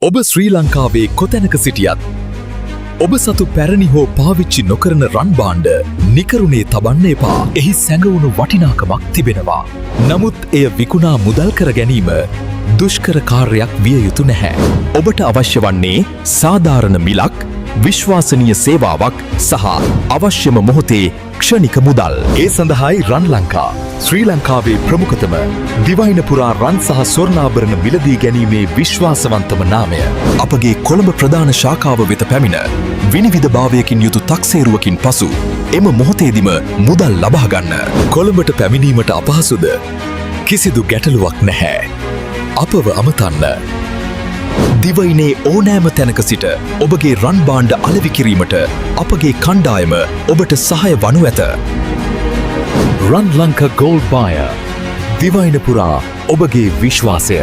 ඔබ ශ්‍රී ලංකාවේ කොතැනක සිටියත් ඔබ සතු පැරණි හෝ පාවිච්චි නොකරන රන් භාණ්ඩ නිකරුණේ තබන්න එපා. එහි සැඟවුණු වටිනාකමක් තිබෙනවා. නමුත් එය විකුණා මුදල් කර ගැනීම දුෂ්කර කාර්යයක් විය යුතු නැහැ. ඔබට අවශ්‍ය වන්නේ සාධාරණ මිලක්, විශ්වාසනීය සේවාවක් සහ අවශ්‍යම මොහොතේ ක්ෂණික මුදල්. ඒ සඳහායි රන් ලංකා ශ්‍රී ලංකාවේ ප්‍රමුඛතම දිවයින පුරා රන් සහ ස්වර්ණාභරණ මිලදී ගැනීමේ විශ්වාසවන්තම නාමය. අපගේ කොළඹ ප්‍රධාන ශාඛාව වෙත පැමිණ විනිවිදභාවයකින් යුතු තක්සේරුවකින් පසු එම මොහොතේදිම මුදල් ලබා ගන්න. කොළඹට පැමිණීමට අපහසුද? කිසිදු ගැටලුවක් නැහැ. අපව අමතන්න. දිවයිනේ ඕනෑම තැනක සිට ඔබගේ රන් භාණ්ඩ අලෙවි කිරීමට අපගේ කණ්ඩායම ඔබට සහාය වනු ඇත. රන් ලංකා ගෝල්ඩ් බයර්. දිවයින පුරා ඔබගේ විශ්වාසය.